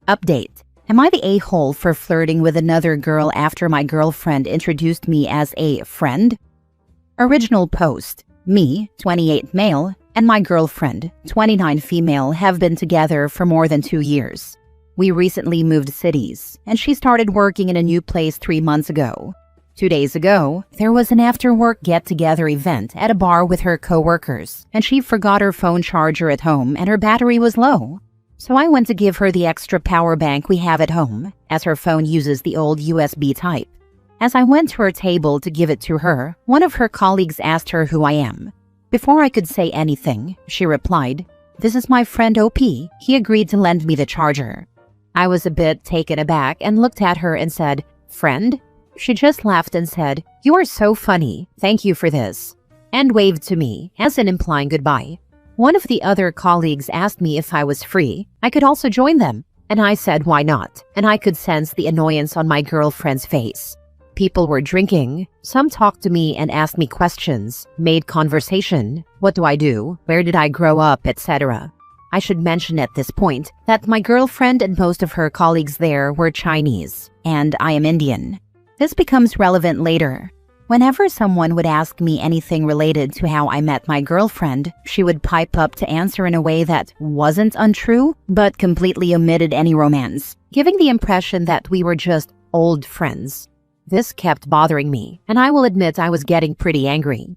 Update. Am I the a-hole for flirting with another girl after my girlfriend introduced me as a friend? Original post. Me, 28 male, and my girlfriend, 29 female, have been together for more than 2 years. We recently moved cities, and she started working in a new place 3 months ago. 2 days ago, there was an after-work get-together event at a bar with her coworkers, and she forgot her phone charger at home and her battery was low. So I went to give her the extra power bank we have at home, as her phone uses the old USB type. As I went to her table to give it to her, one of her colleagues asked her who I am. Before I could say anything, she replied, "This is my friend OP. He agreed to lend me the charger." I was a bit taken aback and looked at her and said, "Friend?" She just laughed and said, "You are so funny. Thank you for this," and waved to me, as in implying goodbye. One of the other colleagues asked me if I was free. I could also join them, and I said why not, and I could sense the annoyance on my girlfriend's face. People were drinking. Some talked to me and asked me questions, made conversation. What do I do? Where did I grow up, etc. I should mention at this point that my girlfriend and most of her colleagues there were Chinese, and I am Indian. This becomes relevant later. Whenever someone would ask me anything related to how I met my girlfriend, she would pipe up to answer in a way that wasn't untrue, but completely omitted any romance, giving the impression that we were just old friends. This kept bothering me, and I will admit I was getting pretty angry.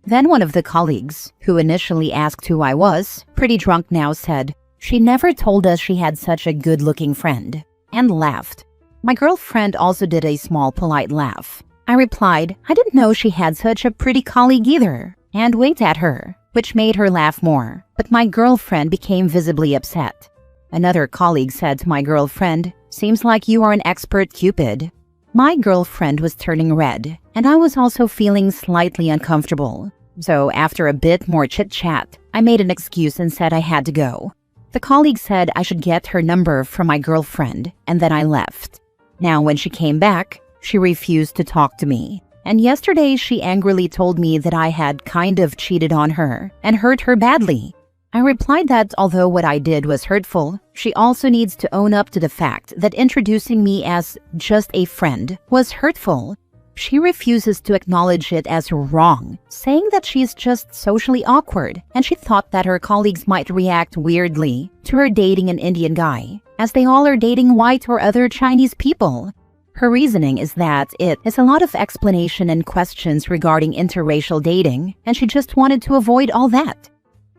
Then one of the colleagues, who initially asked who I was, pretty drunk now, said, "She never told us she had such a good-looking friend," and laughed. My girlfriend also did a small polite laugh. I replied, "I didn't know she had such a pretty colleague either," and winked at her, which made her laugh more, but my girlfriend became visibly upset. Another colleague said to my girlfriend, "Seems like you are an expert Cupid." My girlfriend was turning red, and I was also feeling slightly uncomfortable. So after a bit more chit-chat, I made an excuse and said I had to go. The colleague said I should get her number from my girlfriend, and then I left. Now when she came back, she refused to talk to me. And yesterday she angrily told me that I had kind of cheated on her and hurt her badly. I replied that although what I did was hurtful, she also needs to own up to the fact that introducing me as just a friend was hurtful. She refuses to acknowledge it as wrong, saying that she is just socially awkward, and she thought that her colleagues might react weirdly to her dating an Indian guy, as they all are dating white or other Chinese people. Her reasoning is that it is a lot of explanation and questions regarding interracial dating, and she just wanted to avoid all that.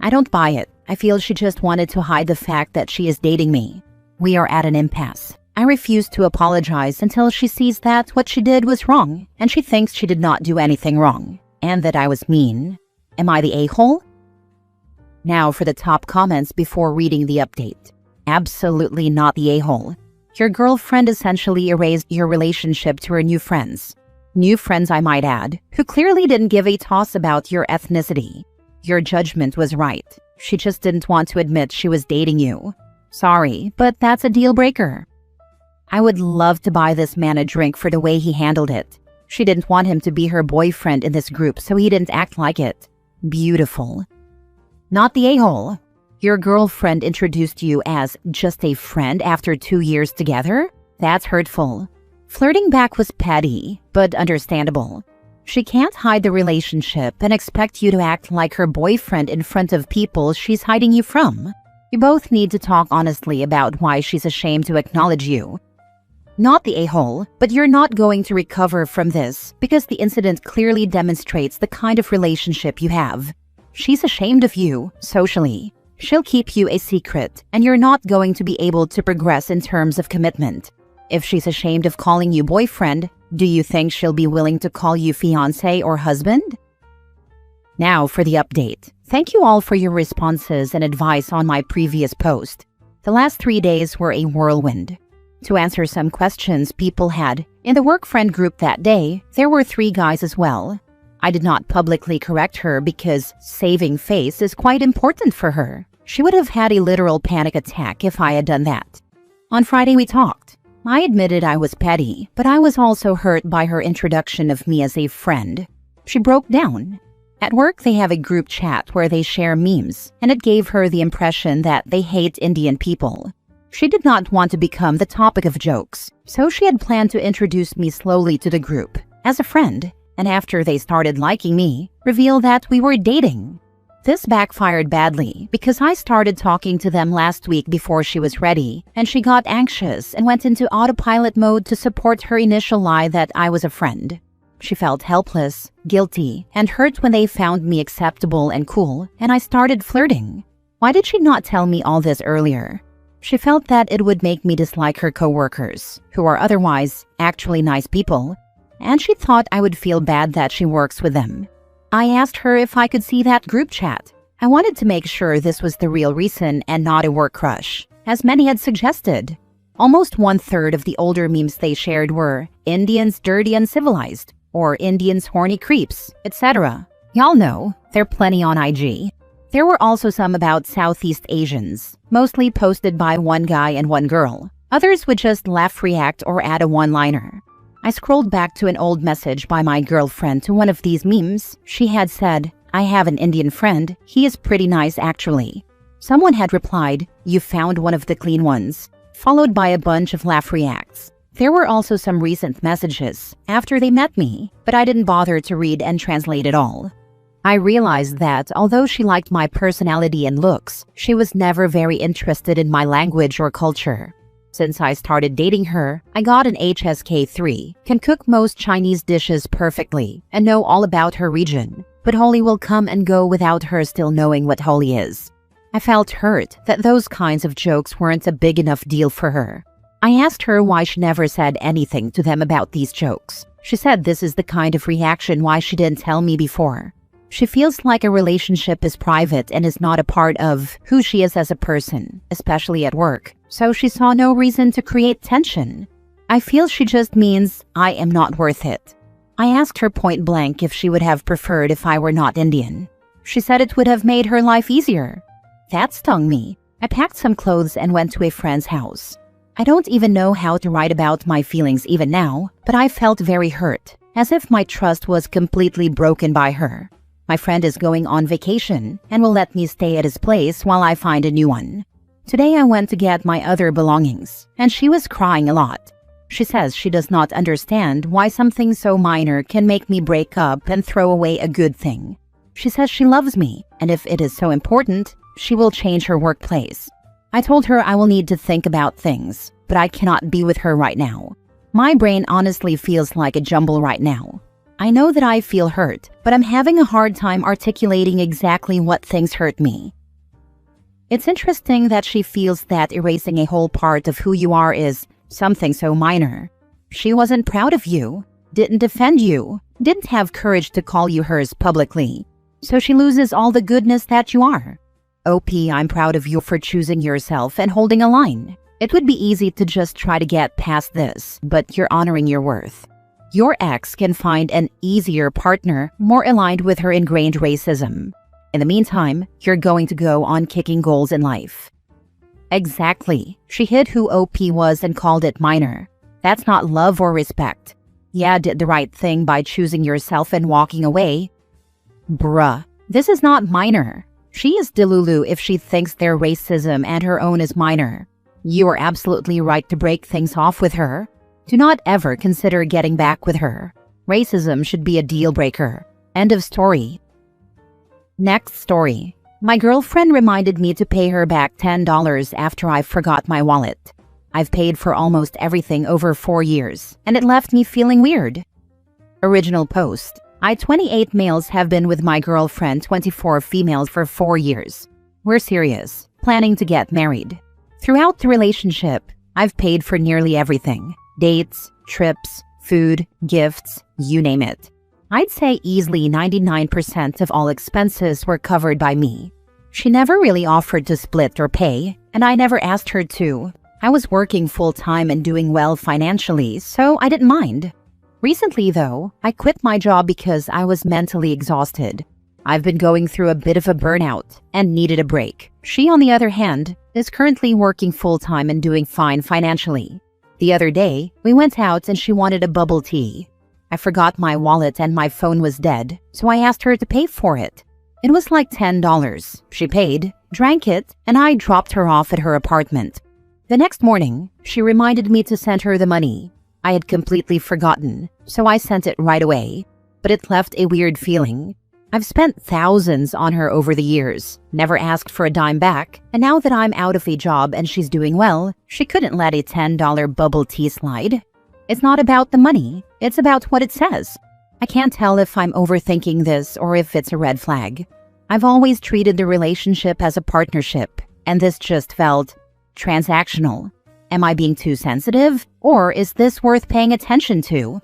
I don't buy it. I feel she just wanted to hide the fact that she is dating me. We are at an impasse. I refuse to apologize until she sees that what she did was wrong, and she thinks she did not do anything wrong, and that I was mean. Am I the a-hole? Now for the top comments before reading the update. Absolutely not the a-hole. Your girlfriend essentially erased your relationship to her new friends. New friends, I might add, who clearly didn't give a toss about your ethnicity. Your judgment was right. She just didn't want to admit she was dating you. Sorry, but that's a deal breaker. I would love to buy this man a drink for the way he handled it. She didn't want him to be her boyfriend in this group, so he didn't act like it. Beautiful. Not the a-hole. Your girlfriend introduced you as just a friend after 2 years together? That's hurtful. Flirting back was petty, but understandable. She can't hide the relationship and expect you to act like her boyfriend in front of people she's hiding you from. You both need to talk honestly about why she's ashamed to acknowledge you. Not the a-hole, but you're not going to recover from this because the incident clearly demonstrates the kind of relationship you have. She's ashamed of you, socially. She'll keep you a secret, and you're not going to be able to progress in terms of commitment. If she's ashamed of calling you boyfriend, do you think she'll be willing to call you fiancé or husband? Now for the update. Thank you all for your responses and advice on my previous post. The last 3 days were a whirlwind. To answer some questions people had, in the work friend group that day, there were 3 guys as well. I did not publicly correct her because saving face is quite important for her. She would have had a literal panic attack if I had done that. On Friday we talked. I admitted I was petty, but I was also hurt by her introduction of me as a friend. She broke down. At work they have a group chat where they share memes, and it gave her the impression that they hate Indian people. She did not want to become the topic of jokes, so she had planned to introduce me slowly to the group as a friend, and after they started liking me, reveal that we were dating. This backfired badly because I started talking to them last week before she was ready, and she got anxious and went into autopilot mode to support her initial lie that I was a friend. She felt helpless, guilty, and hurt when they found me acceptable and cool, and I started flirting. Why did she not tell me all this earlier? She felt that it would make me dislike her coworkers, who are otherwise actually nice people, and she thought I would feel bad that she works with them. I asked her if I could see that group chat. I wanted to make sure this was the real reason and not a work crush, as many had suggested. Almost 1/3 of the older memes they shared were Indians dirty and civilized, or Indians horny creeps, etc. Y'all know, there are plenty on IG. There were also some about Southeast Asians, mostly posted by one guy and one girl. Others would just laugh, react, or add a one-liner. I scrolled back to an old message by my girlfriend to one of these memes. She had said, "I have an Indian friend. He is pretty nice actually." Someone had replied, "You found one of the clean ones," followed by a bunch of laugh reacts. There were also some recent messages after they met me, but I didn't bother to read and translate it all. I realized that although she liked my personality and looks, she was never very interested in my language or culture. Since I started dating her, I got an HSK3, can cook most Chinese dishes perfectly, and know all about her region. But Holi will come and go without her still knowing what Holi is. I felt hurt that those kinds of jokes weren't a big enough deal for her. I asked her why she never said anything to them about these jokes. She said this is the kind of reaction why she didn't tell me before. She feels like a relationship is private and is not a part of who she is as a person, especially at work, so she saw no reason to create tension. I feel she just means I am not worth it. I asked her point blank if she would have preferred if I were not Indian. She said it would have made her life easier. That stung me. I packed some clothes and went to a friend's house. I don't even know how to write about my feelings even now, but I felt very hurt, as if my trust was completely broken by her. My friend is going on vacation and will let me stay at his place while I find a new one. Today I went to get my other belongings, and she was crying a lot. She says she does not understand why something so minor can make me break up and throw away a good thing. She says she loves me, and if it is so important, she will change her workplace. I told her I will need to think about things, but I cannot be with her right now. My brain honestly feels like a jumble right now. I know that I feel hurt, but I'm having a hard time articulating exactly what things hurt me. It's interesting that she feels that erasing a whole part of who you are is something so minor. She wasn't proud of you, didn't defend you, didn't have courage to call you hers publicly. So she loses all the goodness that you are. OP, I'm proud of you for choosing yourself and holding a line. It would be easy to just try to get past this, but you're honoring your worth. Your ex can find an easier partner more aligned with her ingrained racism. In the meantime, you're going to go on kicking goals in life. Exactly. She hid who OP was and called it minor. That's not love or respect. Yeah, did the right thing by choosing yourself and walking away. Bruh, this is not minor. She is delulu if she thinks their racism and her own is minor. You are absolutely right to break things off with her. Do not ever consider getting back with her. Racism should be a deal breaker. End of story. Next story. My girlfriend reminded me to pay her back $10 after I forgot my wallet. I've paid for almost everything over 4 years, and it left me feeling weird. Original post. I 28 males have been with my girlfriend 24 females for 4 years. We're serious, planning to get married. Throughout the relationship, I've paid for nearly everything. Dates, trips, food, gifts, you name it. I'd say easily 99% of all expenses were covered by me. She never really offered to split or pay, and I never asked her to. I was working full-time and doing well financially, so I didn't mind. Recently, though, I quit my job because I was mentally exhausted. I've been going through a bit of a burnout and needed a break. She, on the other hand, is currently working full-time and doing fine financially. The other day, we went out and she wanted a bubble tea. I forgot my wallet and my phone was dead, so I asked her to pay for it. It was like $10. She paid, drank it, and I dropped her off at her apartment. The next morning, she reminded me to send her the money. I had completely forgotten, so I sent it right away, but it left a weird feeling. I've spent thousands on her over the years, never asked for a dime back, and now that I'm out of a job and she's doing well, she couldn't let a $10 bubble tea slide. It's not about the money, it's about what it says. I can't tell if I'm overthinking this or if it's a red flag. I've always treated the relationship as a partnership, and this just felt transactional. Am I being too sensitive, or is this worth paying attention to?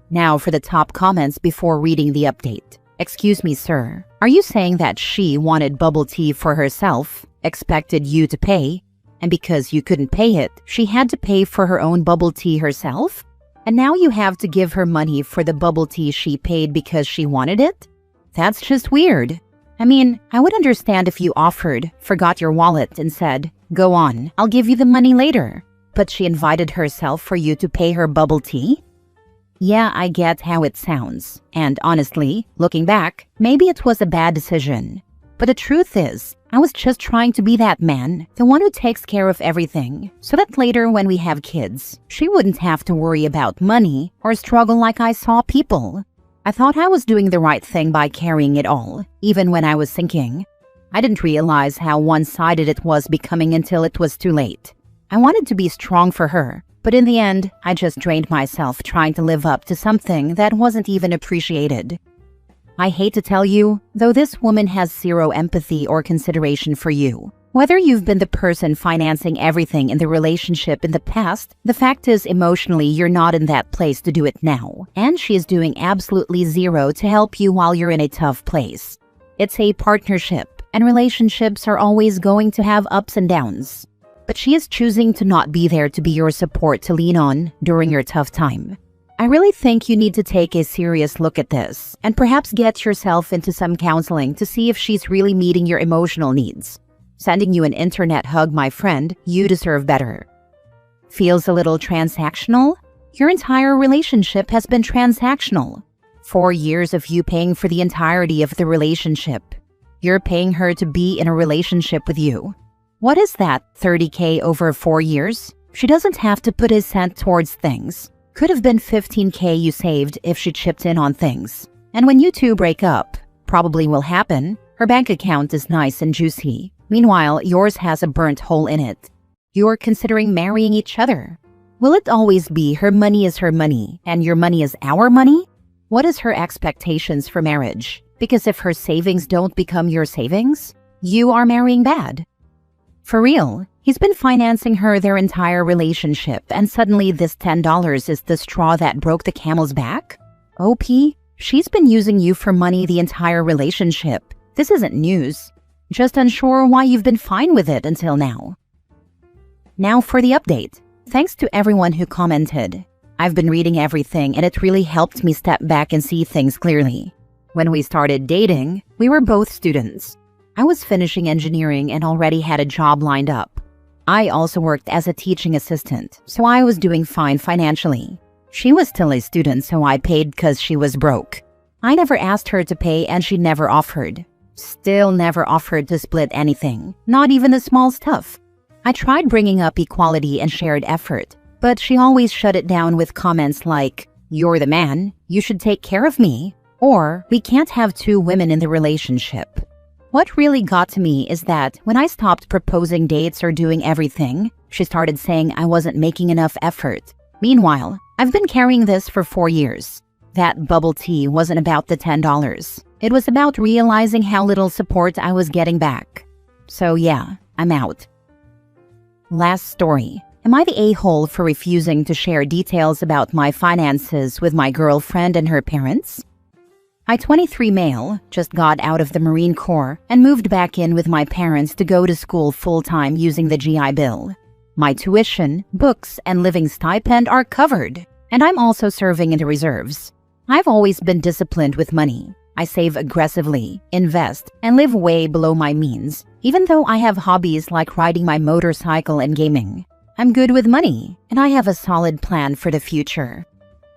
Now for the top comments before reading the update. Excuse me, sir. Are you saying that she wanted bubble tea for herself, expected you to pay, and because you couldn't pay it, she had to pay for her own bubble tea herself? And now you have to give her money for the bubble tea she paid because she wanted it? That's just weird. I mean, I would understand if you offered, forgot your wallet, and said, "Go on, I'll give you the money later." But she invited herself for you to pay her bubble tea? Yeah, I get how it sounds. And honestly, looking back, maybe it was a bad decision. But the truth is, I was just trying to be that man, the one who takes care of everything, so that later when we have kids, she wouldn't have to worry about money or struggle like I saw people. I thought I was doing the right thing by carrying it all, even when I was sinking. I didn't realize how one-sided it was becoming until it was too late. I wanted to be strong for her, but in the end, I just drained myself trying to live up to something that wasn't even appreciated. I hate to tell you, though this woman has zero empathy or consideration for you. Whether you've been the person financing everything in the relationship in the past, the fact is emotionally you're not in that place to do it now, and she is doing absolutely zero to help you while you're in a tough place. It's a partnership, and relationships are always going to have ups and downs. But she is choosing to not be there to be your support to lean on during your tough time. I really think you need to take a serious look at this, and perhaps get yourself into some counseling to see if she's really meeting your emotional needs. Sending you an internet hug, my friend, you deserve better. Feels a little transactional? Your entire relationship has been transactional. 4 years of you paying for the entirety of the relationship. You're paying her to be in a relationship with you. What is that, 30K over 4 years? She doesn't have to put a cent towards things. Could have been 15K you saved if she chipped in on things. And when you two break up, probably will happen, her bank account is nice and juicy. Meanwhile, yours has a burnt hole in it. You're considering marrying each other. Will it always be her money is her money and your money is our money? What is her expectations for marriage? Because if her savings don't become your savings, you are marrying bad. For real, he's been financing her their entire relationship, and suddenly this $10 is the straw that broke the camel's back? OP, she's been using you for money the entire relationship. This isn't news. Just unsure why you've been fine with it until now. Now for the update. Thanks to everyone who commented. I've been reading everything and it really helped me step back and see things clearly. When we started dating, we were both students. I was finishing engineering and already had a job lined up. I also worked as a teaching assistant, so I was doing fine financially. She was still a student, so I paid because she was broke. I never asked her to pay and she never offered. Still never offered to split anything, not even the small stuff. I tried bringing up equality and shared effort, but she always shut it down with comments like, "You're the man, you should take care of me," or "We can't have two women in the relationship." What really got to me is that when I stopped proposing dates or doing everything, she started saying I wasn't making enough effort. Meanwhile, I've been carrying this for 4 years. That bubble tea wasn't about the $10. It was about realizing how little support I was getting back. So yeah, I'm out. Last story. Am I the a-hole for refusing to share details about my finances with my girlfriend and her parents? I, 23 male, just got out of the Marine Corps and moved back in with my parents to go to school full-time using the GI Bill. My tuition, books, and living stipend are covered, and I'm also serving in the reserves. I've always been disciplined with money. I save aggressively, invest, and live way below my means, even though I have hobbies like riding my motorcycle and gaming. I'm good with money, and I have a solid plan for the future.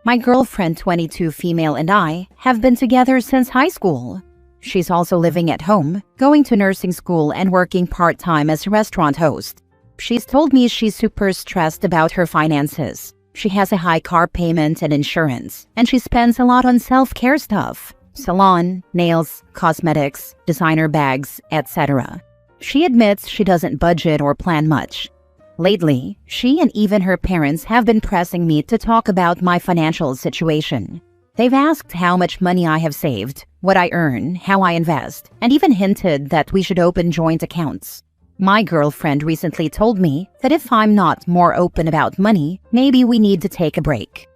My girlfriend, 22 female, and I have been together since high school. She's also living at home, going to nursing school and working part-time as a restaurant host. She's told me she's super stressed about her finances. She has a high car payment and insurance, and she spends a lot on self-care stuff. Salon, nails, cosmetics, designer bags, etc. She admits she doesn't budget or plan much. Lately, she and even her parents have been pressing me to talk about my financial situation. They've asked how much money I have saved, what I earn, how I invest, and even hinted that we should open joint accounts. My girlfriend recently told me that if I'm not more open about money, maybe we need to take a break.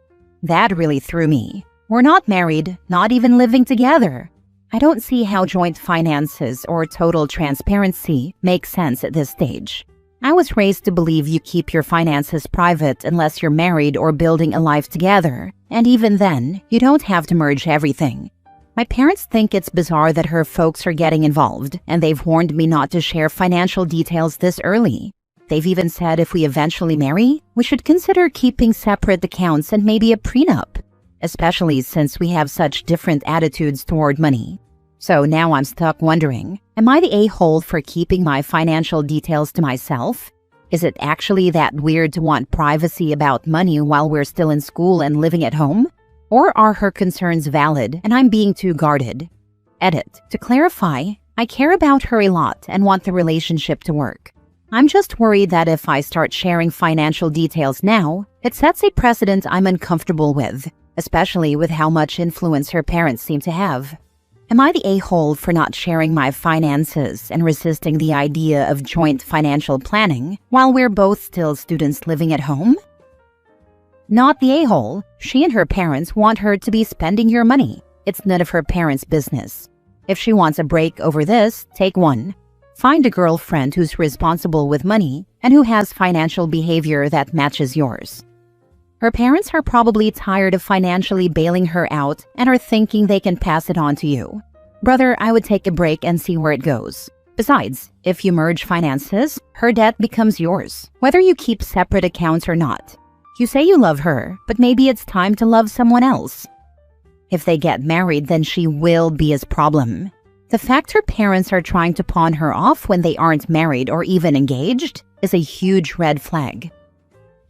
That really threw me. We're not married, not even living together. I don't see how joint finances or total transparency make sense at this stage. I was raised to believe you keep your finances private unless you're married or building a life together, and even then, you don't have to merge everything. My parents think it's bizarre that her folks are getting involved, and they've warned me not to share financial details this early. They've even said if we eventually marry, we should consider keeping separate accounts and maybe a prenup, especially since we have such different attitudes toward money. So now I'm stuck wondering, am I the a-hole for keeping my financial details to myself? Is it actually that weird to want privacy about money while we're still in school and living at home? Or are her concerns valid and I'm being too guarded? Edit. To clarify, I care about her a lot and want the relationship to work. I'm just worried that if I start sharing financial details now, it sets a precedent I'm uncomfortable with, especially with how much influence her parents seem to have. Am I the a-hole for not sharing my finances and resisting the idea of joint financial planning while we're both still students living at home? Not the a-hole. She and her parents want her to be spending your money. It's none of her parents' business. If she wants a break over this, take one. Find a girlfriend who's responsible with money and who has financial behavior that matches yours. Her parents are probably tired of financially bailing her out and are thinking they can pass it on to you. Brother, I would take a break and see where it goes. Besides, if you merge finances, her debt becomes yours, whether you keep separate accounts or not. You say you love her, but maybe it's time to love someone else. If they get married, then she will be his problem. The fact her parents are trying to pawn her off when they aren't married or even engaged is a huge red flag.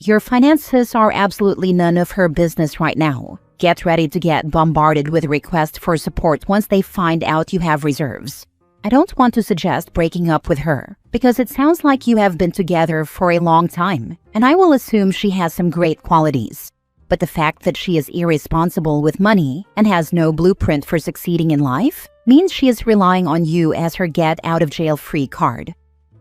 Your finances are absolutely none of her business right now. Get ready to get bombarded with requests for support once they find out you have reserves. I don't want to suggest breaking up with her, because it sounds like you have been together for a long time, and I will assume she has some great qualities. But the fact that she is irresponsible with money and has no blueprint for succeeding in life means she is relying on you as her get-out-of-jail-free card.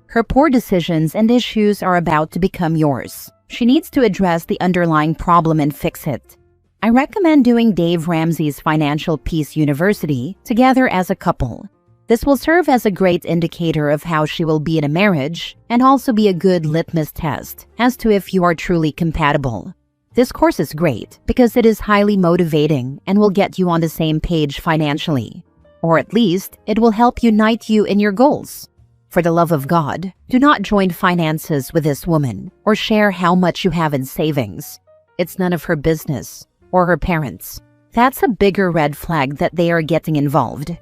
Her poor decisions and issues are about to become yours. She needs to address the underlying problem and fix it. I recommend doing Dave Ramsey's Financial Peace University together as a couple. This will serve as a great indicator of how she will be in a marriage and also be a good litmus test as to if you are truly compatible. This course is great because it is highly motivating and will get you on the same page financially. Or at least, it will help unite you in your goals. For the love of God, do not join finances with this woman or share how much you have in savings. It's none of her business or her parents. That's a bigger red flag that they are getting involved.